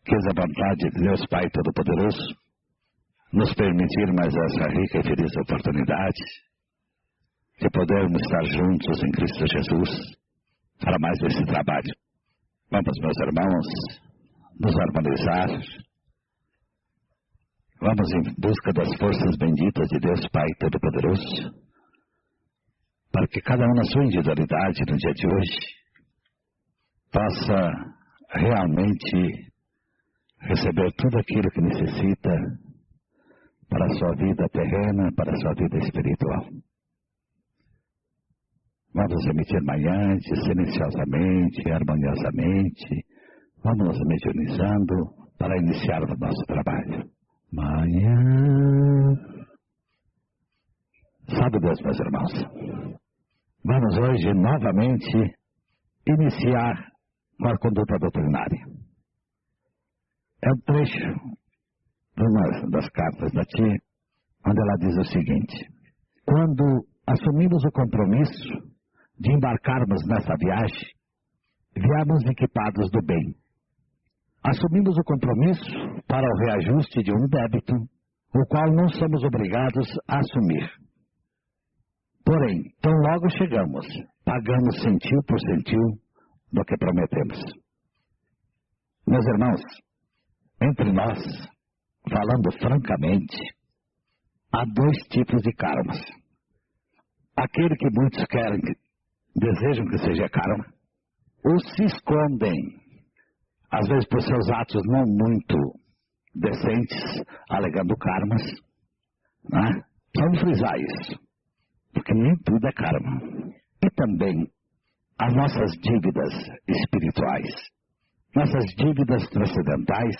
quis a vontade de Deus Pai Todo-Poderoso nos permitir mais essa rica e feliz oportunidade de podermos estar juntos em Cristo Jesus para mais esse trabalho. Vamos, meus irmãos, nos harmonizar. Vamos em busca das forças benditas de Deus Pai Todo-Poderoso, para que cada um na sua individualidade no dia de hoje possa realmente receber tudo aquilo que necessita para a sua vida terrena, para a sua vida espiritual. Vamos emitir manhãs, silenciosamente, harmoniosamente. Vamos nos mediunizando para iniciar o nosso trabalho. Manhã. Sabe Deus, meus irmãos, vamos hoje novamente iniciar com a conduta doutrinária. É um trecho de uma das cartas da tia, onde ela diz o seguinte: quando assumimos o compromisso de embarcarmos nessa viagem, viemos equipados do bem. Assumimos o compromisso para o reajuste de um débito, o qual não somos obrigados a assumir. Porém, tão logo chegamos, pagamos centil por centil do que prometemos. Meus irmãos, entre nós, falando francamente, há dois tipos de karmas. Aquele que muitos querem, desejam que seja karma, ou se escondem, às vezes por seus atos não muito decentes, alegando karmas, né? Vamos frisar isso, porque nem tudo é karma. E também as nossas dívidas espirituais, nossas dívidas transcendentais,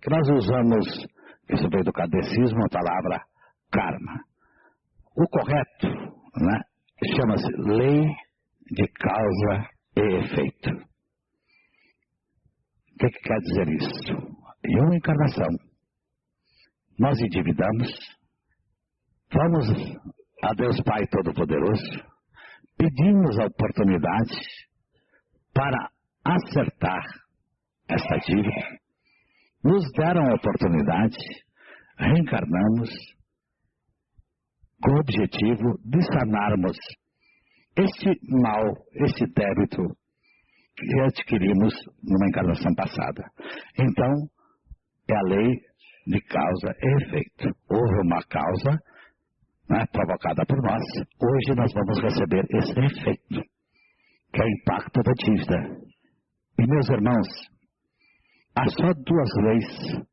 que nós usamos, isso veio do catecismo, a palavra karma. O correto, né, chama-se lei de causa e efeito. O que quer dizer isso? Em uma encarnação, nós endividamos, vamos a Deus Pai Todo-Poderoso, pedimos a oportunidade para acertar essa dívida, nos deram a oportunidade, reencarnamos com o objetivo de sanarmos este mal, este débito que adquirimos numa encarnação passada. Então, é a lei de causa e efeito. Houve uma causa, né, provocada por nós. Hoje nós vamos receber esse efeito, que é o impacto da dívida. E, meus irmãos, há só duas leis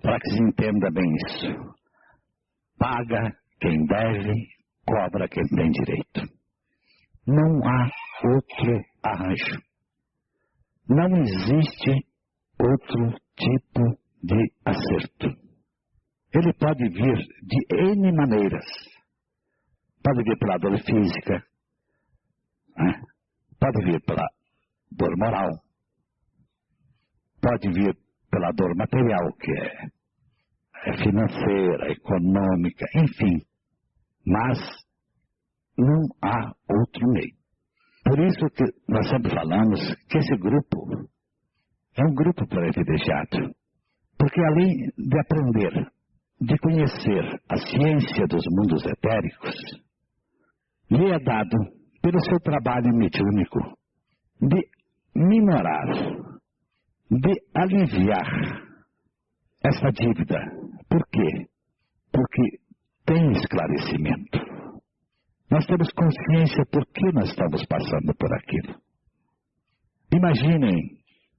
para que se entenda bem isso. Paga quem deve, cobra quem tem direito. Não há outro arranjo. Não existe outro tipo de acerto. Ele pode vir de N maneiras. Pode vir pela dor física, né? Pode vir pela dor moral, pode vir pela dor material, que é financeira, econômica, enfim. Mas não há outro meio. Por isso que nós sempre falamos que esse grupo é um grupo privilegiado. Porque além de aprender, de conhecer a ciência dos mundos etéricos, lhe é dado, pelo seu trabalho mediúnico, de minorar, de aliviar essa dívida. Por quê? Porque tem esclarecimento. Nós temos consciência por que nós estamos passando por aquilo. Imaginem,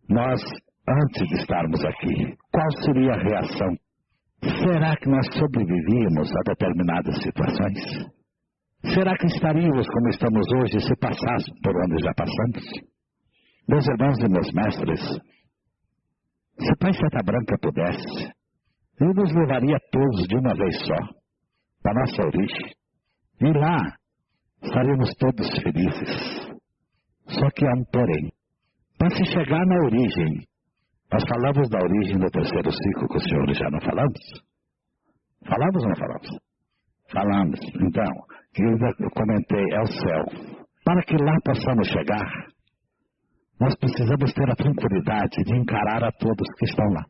nós, antes de estarmos aqui, qual seria a reação? Será que nós sobrevivíamos a determinadas situações? Será que estaríamos como estamos hoje se passássemos por onde já passamos? Meus irmãos e meus mestres, se Pai Seta Branca pudesse, Ele nos levaria todos de uma vez só, para a nossa origem. E lá, estaríamos todos felizes. Só que há um porém. Para se chegar na origem, nós falamos da origem do terceiro ciclo com os senhores, já não falamos? Falamos ou não falamos? Falamos. Então, eu comentei, é o céu. Para que lá possamos chegar, Nós precisamos ter a tranquilidade de encarar a todos que estão lá.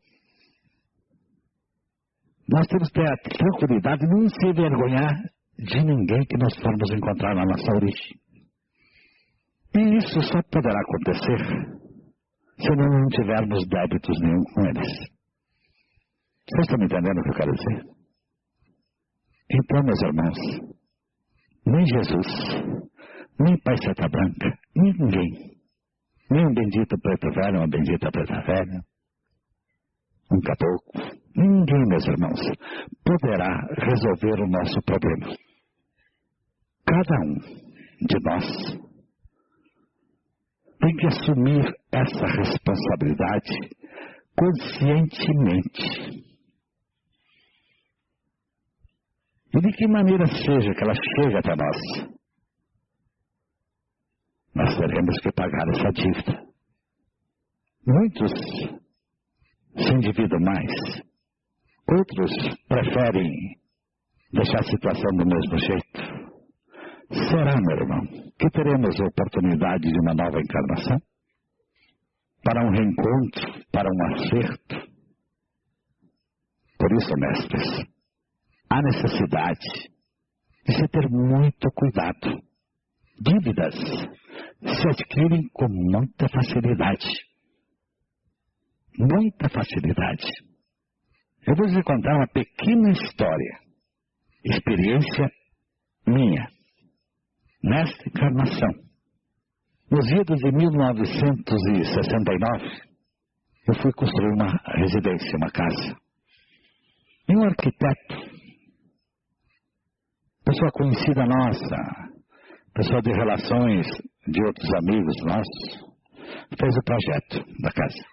Nós temos que ter a tranquilidade de não se envergonhar de ninguém que nós formos encontrar na nossa origem. E isso só poderá acontecer se nós não tivermos débitos nenhum com eles. Vocês estão me entendendo o que eu quero dizer? Então, meus irmãos, nem Jesus, nem Pai Seta Branca, ninguém, nem um bendito preto velho, uma bendita preta velha, um caboclo, ninguém, meus irmãos, poderá resolver o nosso problema. Cada um de nós tem que assumir essa responsabilidade conscientemente. E de que maneira seja que ela chegue até nós, nós teremos que pagar essa dívida. Muitos se endividam mais, outros preferem deixar a situação do mesmo jeito. Será, meu irmão, que teremos a oportunidade de uma nova encarnação? Para um reencontro, para um acerto? Por isso, mestres, há necessidade de se ter muito cuidado. Dívidas se adquirem com muita facilidade. Muita facilidade. Eu vou lhes contar uma pequena história, experiência minha, nesta encarnação. Nos idos de 1969, eu fui construir uma residência, uma casa. E um arquiteto, pessoa conhecida nossa, pessoa de relações de outros amigos nossos, fez o projeto da casa.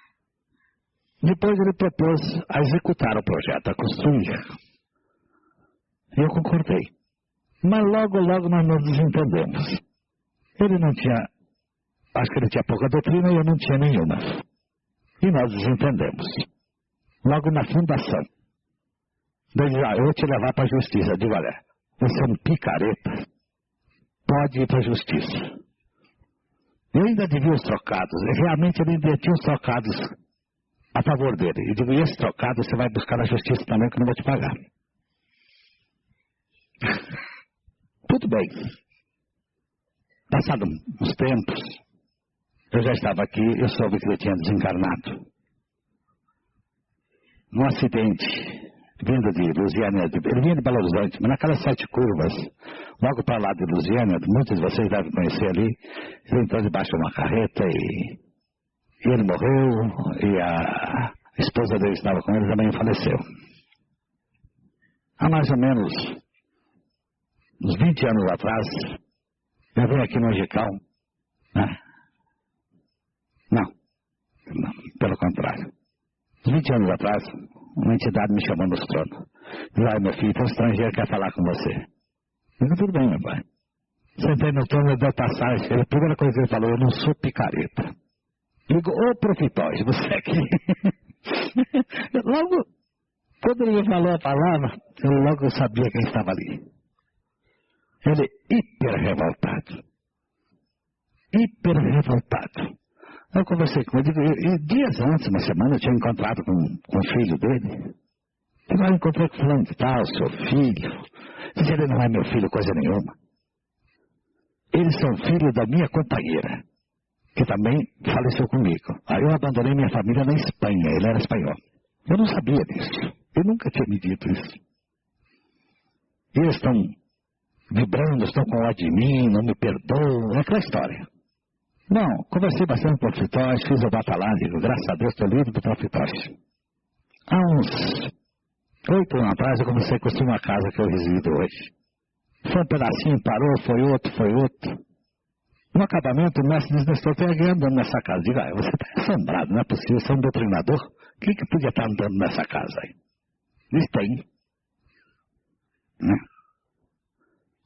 Depois ele propôs a executar o projeto, a construir. E eu concordei. Mas logo nós nos desentendemos. Ele não tinha, acho que ele tinha pouca doutrina e eu não tinha nenhuma. E nós desentendemos. Logo na fundação. Ele disse, eu vou te levar para a justiça. Eu digo, olha, você é um picareta, pode ir para a justiça. Eu ainda devia os trocados, realmente ele ainda tinha os trocados a favor dele. Eu digo, e esse trocado você vai buscar na justiça também, que eu não vou te pagar. Tudo bem. Passado uns tempos, eu já estava aqui, eu soube que ele tinha desencarnado. Num acidente, vindo de Lusiânia, ele vinha de Belo Horizonte, mas naquelas 7 curvas, logo para lá de Lusiânia, muitos de vocês devem conhecer ali, ele entrou debaixo de uma carreta e ele morreu, e a esposa dele estava com ele, também faleceu. Há mais ou menos uns 20 anos atrás, eu vim aqui no Angical, né? Não, pelo contrário. 20 anos atrás, uma entidade me chamou no trono. Disse, meu filho, tem um estrangeiro que quer falar com você. Eu disse, tudo bem, meu pai. Sentei no trono e deu passagem. A primeira coisa que ele falou, eu não sou picareta. Eu digo, ô Profitóis, você aqui. Logo, quando ele me falou a palavra, eu logo sabia quem estava ali. Ele hiper revoltado. Hiper revoltado. Eu conversei com ele, e dias antes, uma semana, eu tinha encontrado com o filho dele. Eu encontrei com o fulano de tal, seu filho. Disse, ele não é meu filho, coisa nenhuma. Eles são filhos da minha companheira, que também faleceu comigo. Aí eu abandonei minha família na Espanha, ele era espanhol. Eu não sabia disso, eu nunca tinha me dito isso. E eles estão vibrando, estão com ódio de mim, não me perdoam, é aquela história. Não, conversei bastante com o Profitóis, fiz o batalhão, digo, graças a Deus estou livre do Profitóis. Há uns 8 anos atrás eu comecei a construir uma casa que eu resido hoje. Foi um pedacinho, parou, foi outro. No acabamento, o mestre diz, Nestor, tem alguém andando nessa casa. Digo, você está assombrado, não é possível, você é um doutrinador? Quem que podia estar andando nessa casa aí? Diz, tem. Né?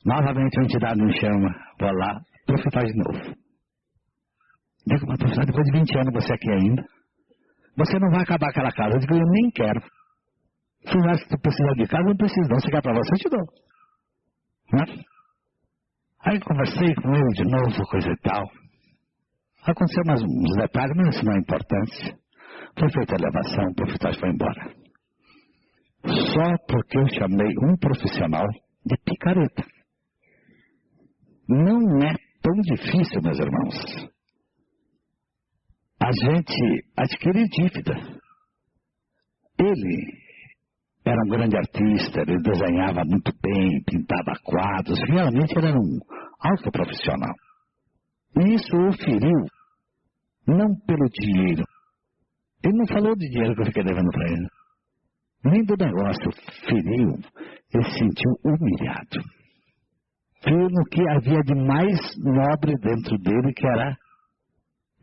Novamente a entidade me chama, vou lá, Profitóis de novo. Digo, mas professor, depois de 20 anos você aqui ainda, você não vai acabar aquela casa. Eu digo, eu nem quero. Se você precisar de casa, não preciso não. Se quer para você, eu te dou. Né? Aí conversei com ele de novo, coisa e tal. Aconteceu mais uns detalhes, mas isso não é importância. Foi feita a elevação, o professor foi embora. Só porque eu chamei um profissional de picareta. Não é tão difícil, meus irmãos, a gente adquirir dívida. Ele era um grande artista, ele desenhava muito bem, pintava quadros, realmente ele era um alto profissional. E isso o feriu, não pelo dinheiro. Ele não falou de dinheiro que eu fiquei devendo para ele. Nem do negócio, feriu, ele se sentiu humilhado. Viu no que havia de mais nobre dentro dele, que era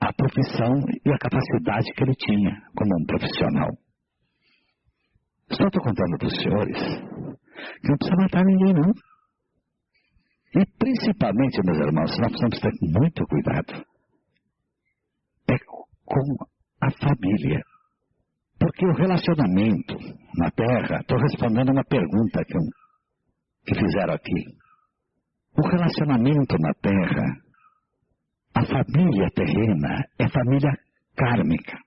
a profissão e a capacidade que ele tinha como um profissional. Só estou contando para os senhores que não precisa matar ninguém, não. E principalmente, meus irmãos, nós precisamos ter muito cuidado. É com a família. Porque o relacionamento na Terra, estou respondendo uma pergunta que fizeram aqui. O relacionamento na Terra, a família terrena é família kármica.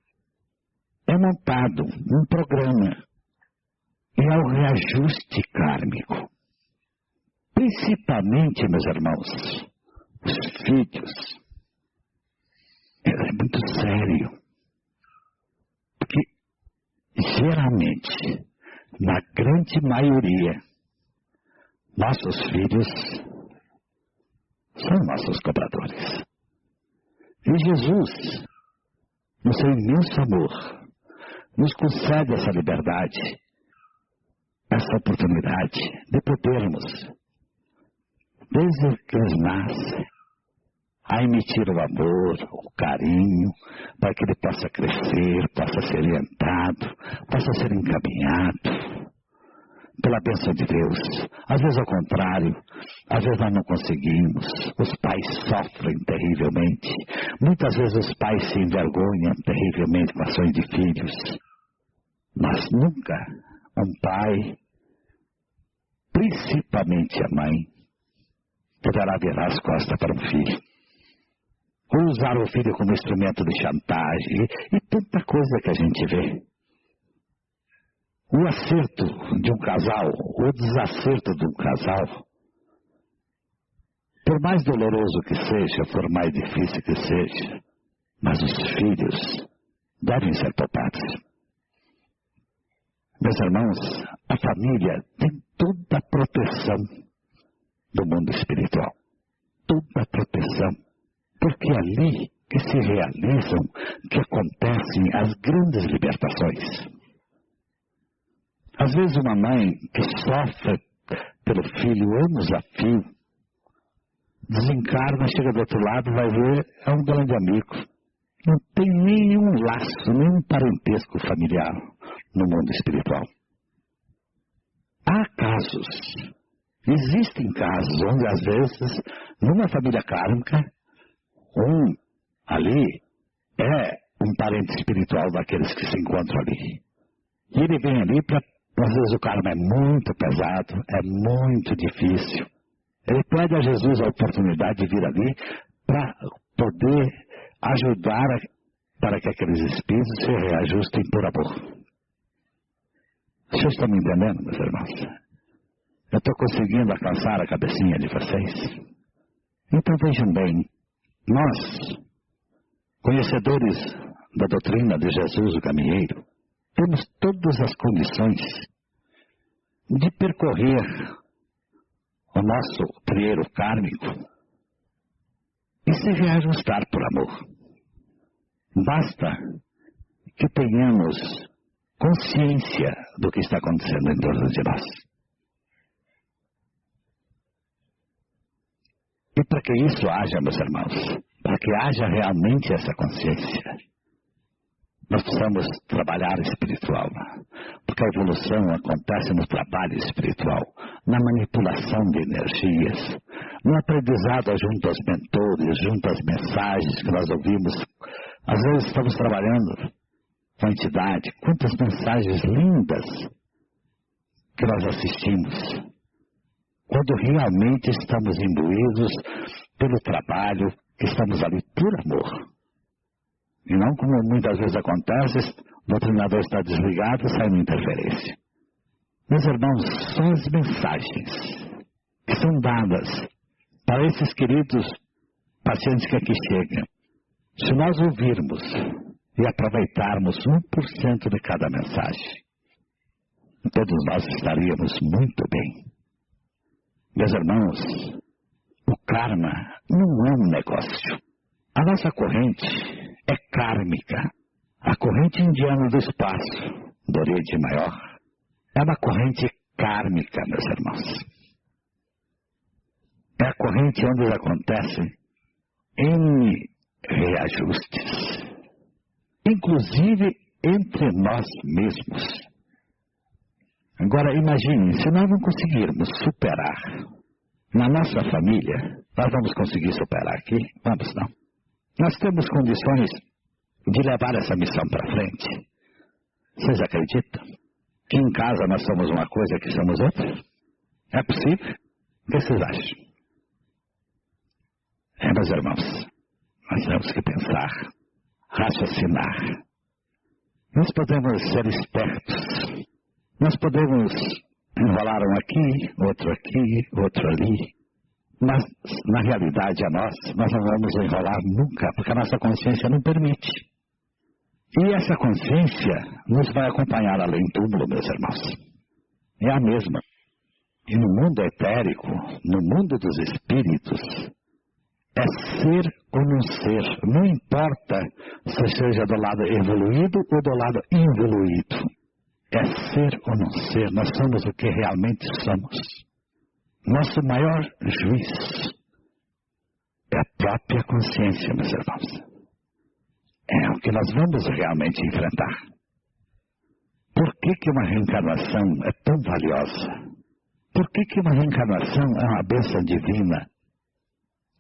É montado um programa. E é o reajuste kármico. Principalmente, meus irmãos, os filhos. É muito sério. Porque, geralmente, na grande maioria, nossos filhos são nossos cobradores. E Jesus, no seu imenso amor, nos concede essa liberdade, essa oportunidade de podermos, desde que eles nascem, a emitir o amor, o carinho, para que ele possa crescer, possa ser orientado, possa ser encaminhado pela bênção de Deus. Às vezes ao contrário, às vezes nós não conseguimos, os pais sofrem terrivelmente, muitas vezes os pais se envergonham terrivelmente com ações de filhos, mas nunca um pai, principalmente a mãe, poderá virar as costas para um filho. Ou usar o filho como instrumento de chantagem e tanta coisa que a gente vê. O acerto de um casal, o desacerto de um casal, por mais doloroso que seja, por mais difícil que seja, mas os filhos devem ser poupados. Meus irmãos, a família tem toda a proteção do mundo espiritual. Toda a proteção. Porque ali que se realizam, que acontecem as grandes libertações. Às vezes uma mãe que sofre pelo filho anos a fio, desencarna, chega do outro lado, vai ver, é um grande amigo. Não tem nenhum laço, nenhum parentesco familiar no mundo espiritual. Há casos, existem casos onde às vezes, numa família kármica, ali é um parente espiritual daqueles que se encontram ali. E ele vem ali para, às vezes o karma é muito pesado, é muito difícil. Ele pede a Jesus a oportunidade de vir ali para poder ajudar para que aqueles espíritos se reajustem por amor. Vocês estão me entendendo, meus irmãos? Eu estou conseguindo alcançar a cabecinha de vocês? Então vejam bem, nós, conhecedores da doutrina de Jesus o Caminheiro, temos todas as condições de percorrer o nosso trieiro kármico e se reajustar por amor. Basta que tenhamos consciência do que está acontecendo em torno de nós. E para que isso haja, meus irmãos, para que haja realmente essa consciência, nós precisamos trabalhar espiritual, porque a evolução acontece no trabalho espiritual, na manipulação de energias, no aprendizado junto aos mentores, junto às mensagens que nós ouvimos. Às vezes estamos trabalhando com a entidade, quantas mensagens lindas que nós assistimos, quando realmente estamos imbuídos pelo trabalho, que estamos ali por amor. E não como muitas vezes acontece, o doutrinador está desligado e sai uma interferência. Meus irmãos, são as mensagens que são dadas para esses queridos pacientes que aqui chegam. Se nós ouvirmos e aproveitarmos 1% de cada mensagem, todos nós estaríamos muito bem. Meus irmãos, o karma não é um negócio. A nossa corrente é kármica. A corrente indiana do espaço, do Oriente Maior, é uma corrente kármica, meus irmãos. É a corrente onde acontecem N reajustes, inclusive entre nós mesmos. Agora imagine, se nós não conseguirmos superar na nossa família, nós vamos conseguir superar aqui? Vamos não. Nós temos condições de levar essa missão para frente. Vocês acreditam que em casa nós somos uma coisa que somos outra? É possível? O que vocês acham? Meus irmãos, nós temos que pensar, raciocinar. Nós podemos ser espertos. Nós podemos enrolar um aqui, outro ali. Mas, na realidade, nós não vamos enrolar nunca, porque a nossa consciência não permite. E essa consciência nos vai acompanhar além do túmulo, meus irmãos. É a mesma. E no mundo etérico, no mundo dos espíritos, é ser ou não ser. Não importa se seja do lado evoluído ou do lado involuído. É ser ou não ser. Nós somos o que realmente somos. Nosso maior juiz é a própria consciência, meus irmãos. É o que nós vamos realmente enfrentar. Por que uma reencarnação é tão valiosa? Por que uma reencarnação é uma bênção divina?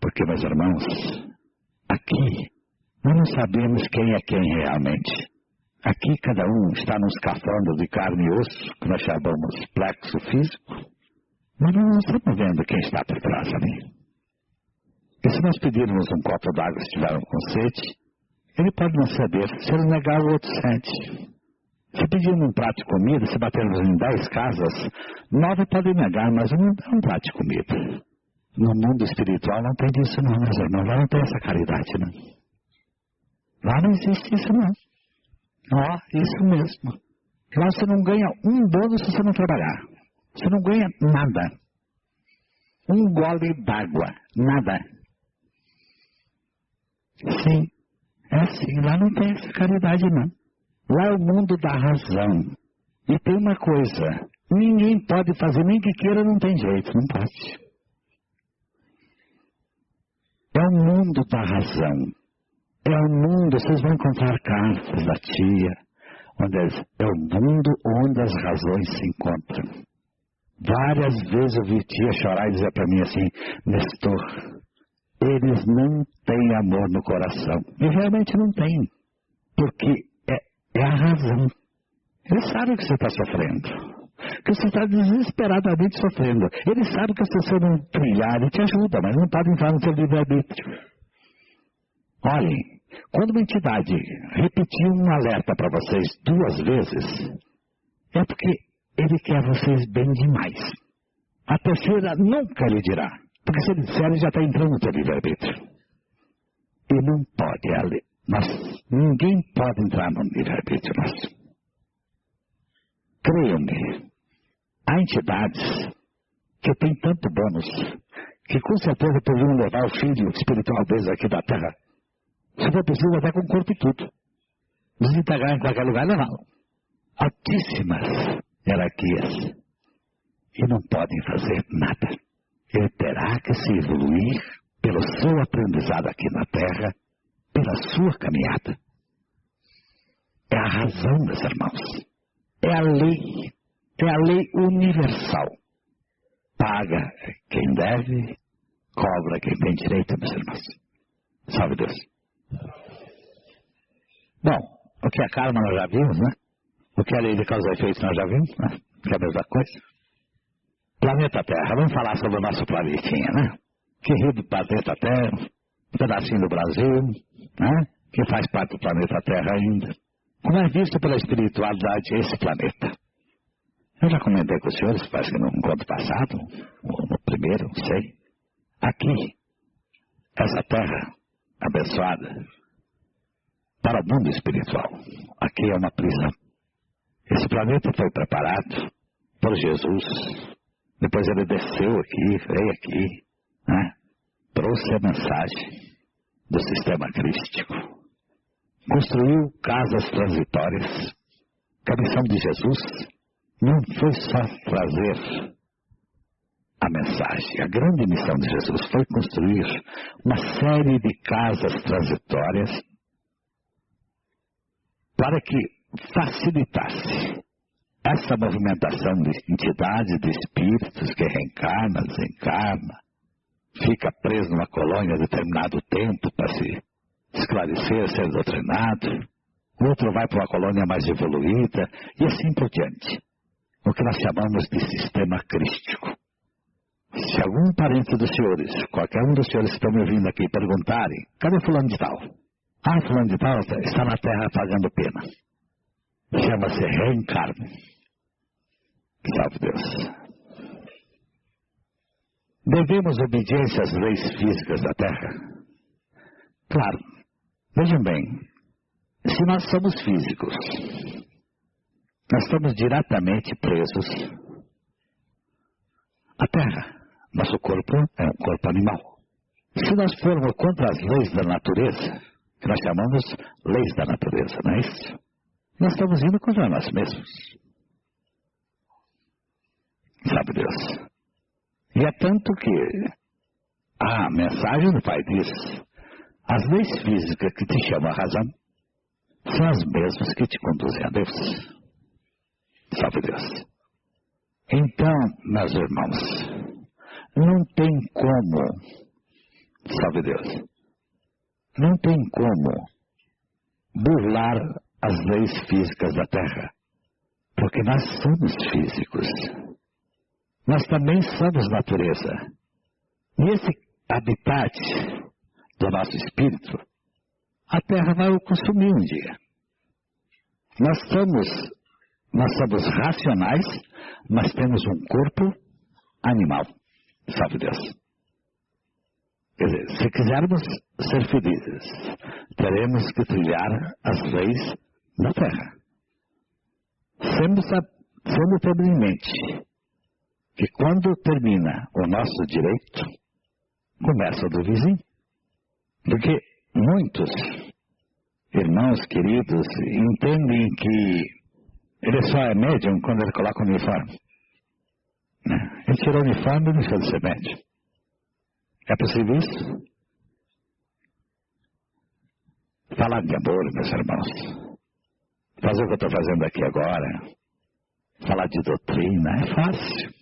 Porque, meus irmãos, aqui nós não sabemos quem é quem realmente. Aqui cada um está num escafandro de carne e osso, que nós chamamos plexo físico, mas nós não estamos vendo quem está por trás ali. E se nós pedirmos um copo d'água se tiver com sede, ele pode não ceder. Se ele negar, o outro cede. Se pedirmos um prato de comida, se batermos em 10 casas, 9 podem negar, mas um dá um prato de comida. No mundo espiritual não tem disso não, meus irmãos. Lá não tem essa caridade, não. Lá não existe isso não. Ó, isso mesmo. Lá você não ganha um bônus se você não trabalhar. Você não ganha nada. Um gole d'água. Nada. Sim. É assim. Lá não tem essa caridade, não. Lá é o mundo da razão. E tem uma coisa. Ninguém pode fazer, nem que queira, não tem jeito. Não pode. É o mundo da razão. É o mundo, vocês vão encontrar cartas da tia, é o mundo onde as razões se encontram. Várias vezes eu vi tia chorar e dizer para mim assim, Nestor, eles não têm amor no coração. E realmente não têm, porque é a razão. Eles sabem que você está sofrendo, que você está desesperadamente sofrendo. Eles sabem que você não trilhar e te ajuda, mas não pode entrar no seu livre-arbítrio. Olhem, quando uma entidade repetir um alerta para vocês 2 vezes, é porque ele quer vocês bem demais. A terceira nunca lhe dirá, porque se ele disser, ele já está entrando no seu livre-arbítrio. E não pode, ninguém pode entrar no livre-arbítrio nosso. Creiam-me, há entidades que têm tanto bônus, que com certeza poderiam levar o filho espiritual deles aqui da Terra, se for possível até com o corpo e tudo, desintegrar em qualquer lugar, não. Altíssimas hierarquias, e não podem fazer nada. Ele terá que se evoluir pelo seu aprendizado aqui na Terra, pela sua caminhada. É a razão, meus irmãos. É a lei universal. Paga quem deve, cobra quem tem direito, meus irmãos. Salve Deus. Bom, o que é karma nós já vimos, né? O que é a lei de causa e efeito nós já vimos, né? Que é a mesma coisa. Planeta Terra, vamos falar sobre o nosso planetinha, né? Querido planeta Terra, um pedacinho do Brasil, né? que faz parte do planeta Terra ainda. Como é visto pela espiritualidade esse planeta? Eu já comentei com os senhores, parece que no encontro passado, ou no primeiro, não sei. Aqui, essa Terra abençoada, para o mundo espiritual, aqui é uma prisão. Esse planeta foi preparado por Jesus. Depois ele desceu aqui, veio aqui, né? Trouxe a mensagem do sistema crístico. Construiu casas transitórias. A missão de Jesus não foi só trazer a mensagem. A grande missão de Jesus foi construir uma série de casas transitórias para que facilitasse essa movimentação de entidades, de espíritos que reencarna, desencarna, fica preso numa colônia determinado tempo para se esclarecer, ser doutrinado, o outro vai para uma colônia mais evoluída e assim por diante. O que nós chamamos de sistema crístico. Se algum parente dos senhores, qualquer um dos senhores que estão me ouvindo aqui, perguntarem, cadê fulano de tal? Ah, fulano de tal está na Terra pagando pena. Chama-se reencarne. Salve Deus. Devemos obediência às leis físicas da Terra? Claro. Vejam bem, se nós somos físicos, nós estamos diretamente presos à Terra. Nosso corpo é um corpo animal. Se nós formos contra as leis da natureza, que nós chamamos leis da natureza, não é isso? Nós estamos indo contra nós mesmos. Sabe Deus? E é tanto que a mensagem do Pai diz, as leis físicas que te chamam a razão são as mesmas que te conduzem a Deus. Sabe Deus? Então, meus irmãos, não tem como, sabe Deus, não tem como burlar as leis físicas da Terra, porque nós somos físicos. Nós também somos natureza. E esse habitat do nosso espírito, a Terra vai o consumir um dia. Nós somos racionais, mas temos um corpo animal. Sabe Deus? Quer dizer, se quisermos ser felizes, teremos que trilhar as leis da Terra. Sempre tendo em mente que quando termina o nosso direito, começa o do vizinho. Porque muitos irmãos queridos entendem que ele só é médium quando ele coloca o uniforme. Ele tirou o uniforme e deixou de ser médium. É possível isso? Falar de amor, meus irmãos. Fazer o que eu estou fazendo aqui agora. Falar de doutrina é fácil.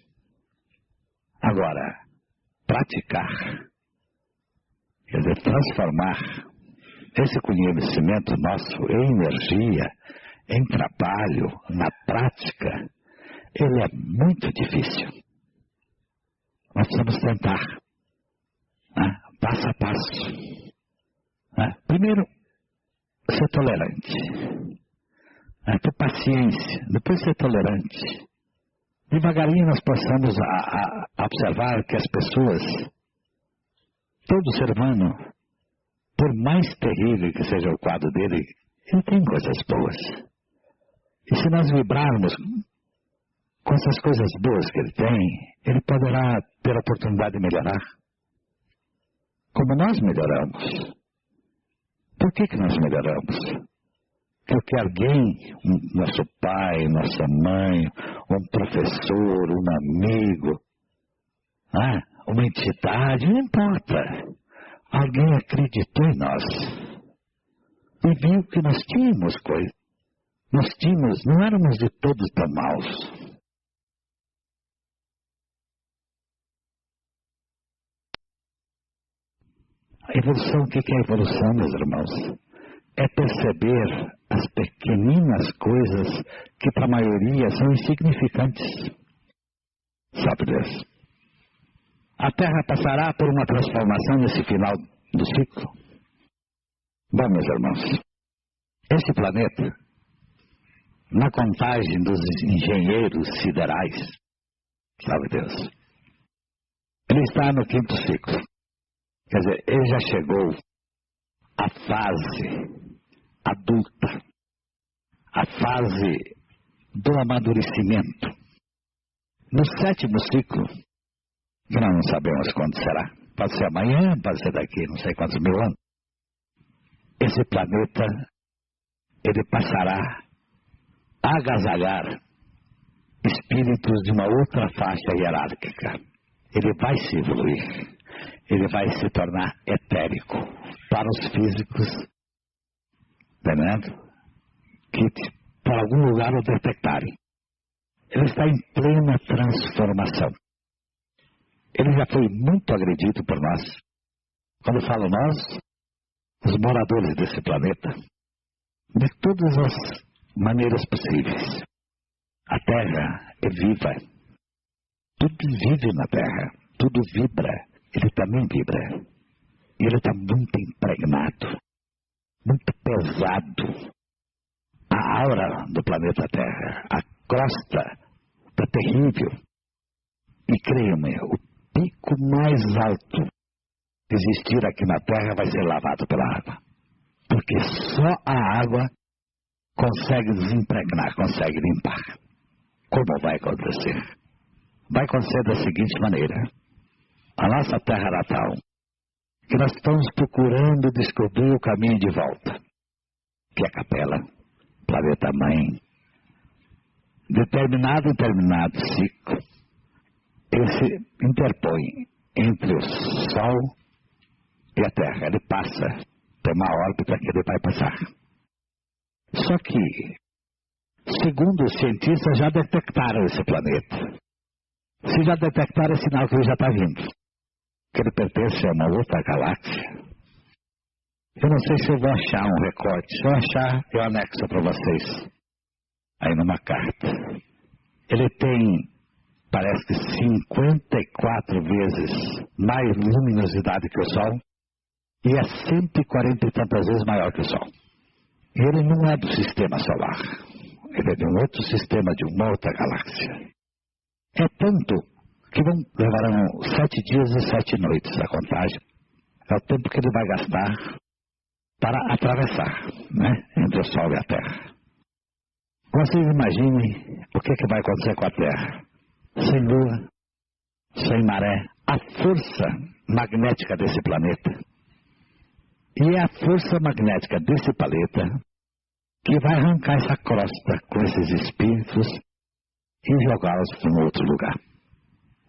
Agora, praticar, quer dizer, transformar esse conhecimento nosso em energia, em trabalho, na prática, ele é muito difícil. Nós precisamos tentar, passo a passo. Primeiro, ser tolerante. Ter paciência, depois ser tolerante. Devagarinho nós passamos a observar que as pessoas, todo ser humano, por mais terrível que seja o quadro dele, ele tem coisas boas. E se nós vibrarmos com essas coisas boas que ele tem, ele poderá ter a oportunidade de melhorar. Como nós melhoramos. Por que nós melhoramos? Porque alguém, nosso pai, nossa mãe, um professor, um amigo, uma entidade, não importa. Alguém acreditou em nós e viu que nós tínhamos coisa. Não éramos de todos tão maus. A evolução, o que é a evolução, meus irmãos? É perceber as pequeninas coisas que para a maioria são insignificantes. Sabe Deus? A Terra passará por uma transformação nesse final do ciclo. Bom, meus irmãos, esse planeta, na contagem dos engenheiros siderais, sabe Deus, ele está no 5º ciclo. Quer dizer, ele já chegou à fase adulta, à fase do amadurecimento. No 7º ciclo, que nós não sabemos quando será, pode ser amanhã, pode ser daqui não sei quantos mil anos, esse planeta, ele passará a agasalhar espíritos de uma outra faixa hierárquica. Ele vai se evoluir, ele vai se tornar etérico para os físicos, entendendo? Que por algum lugar o detectarem. Ele está em plena transformação. Ele já foi muito agredido por nós. Quando falo nós, os moradores desse planeta, de todas as maneiras possíveis. A Terra é viva. Tudo vive na Terra. Tudo vibra. Ele também vibra. E ele está muito impregnado, muito pesado. A aura do planeta Terra, a crosta está terrível. E creia-me, o pico mais alto que existir aqui na Terra vai ser lavado pela água. Porque só a água consegue desimpregnar, consegue limpar. Como vai acontecer? Vai acontecer da seguinte maneira. A nossa terra natal, que nós estamos procurando descobrir o caminho de volta, que é a Capela, planeta mãe, determinado ciclo, ele se interpõe entre o Sol e a Terra. Ele passa, tem uma órbita que ele vai passar. Só que, segundo os cientistas, já detectaram esse planeta. Se já detectaram, é sinal que ele já está vindo. Que ele pertence a uma outra galáxia. Eu não sei se eu vou achar um recorte. Se eu achar, eu anexo para vocês. Aí numa carta. Ele tem, parece que 54 vezes mais luminosidade que o Sol. E é 140 e tantas vezes maior que o Sol. E ele não é do sistema solar. Ele é de um outro sistema, de uma outra galáxia. É tanto que levarão 7 dias e 7 noites a contagem. É o tempo que ele vai gastar para atravessar, né, entre o Sol e a Terra. Vocês imaginem o que vai acontecer com a Terra. Sem lua, sem maré. A força magnética desse planeta. E é a força magnética desse planeta que vai arrancar essa crosta com esses espíritos e jogá-los para um outro lugar.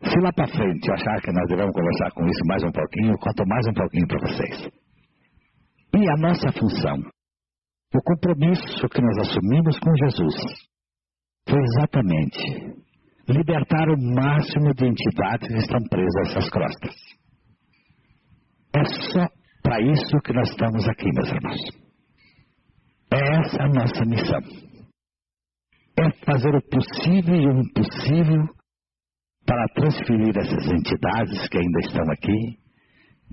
Se lá para frente eu achar que nós devemos conversar com isso mais um pouquinho, eu conto mais um pouquinho para vocês. E a nossa função, o compromisso que nós assumimos com Jesus, foi exatamente libertar o máximo de entidades que estão presas a essas crostas. É só para isso que nós estamos aqui, meus irmãos. É essa a nossa missão. É fazer o possível e o impossível para transferir essas entidades que ainda estão aqui,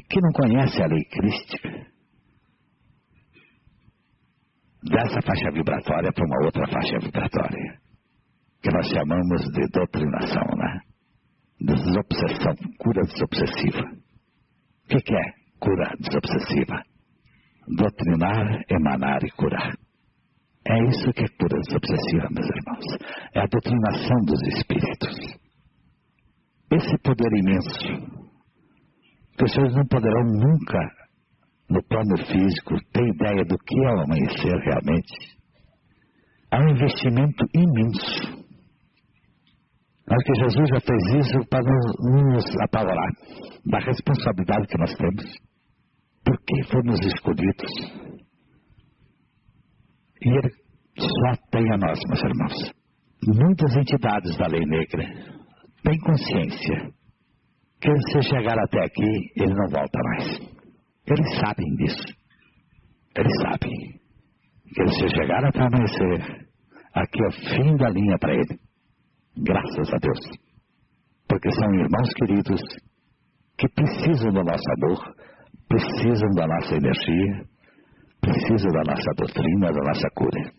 que não conhecem a lei crística, dessa faixa vibratória para uma outra faixa vibratória, que nós chamamos de doutrinação, né? Desobsessão, cura desobsessiva. O que é cura desobsessiva? Doutrinar, emanar e curar. É isso que é cura desobsessiva, meus irmãos. É a doutrinação dos espíritos. Esse poder imenso, que os senhores não poderão nunca, no plano físico, ter ideia do que é o amanhecer realmente. É um investimento imenso. Acho que Jesus já fez isso para nos apavorar da responsabilidade que nós temos. Por que fomos escolhidos? E ele só tem a nós, meus irmãos. Muitas entidades da lei negra têm consciência que se chegar até aqui, ele não volta mais. Eles sabem disso. Eles sabem que se chegar até amanhecer, aqui é o fim da linha para ele. Graças a Deus. Porque são irmãos queridos que precisam do nosso amor, precisam da nossa energia, precisa da nossa doutrina, da nossa cura.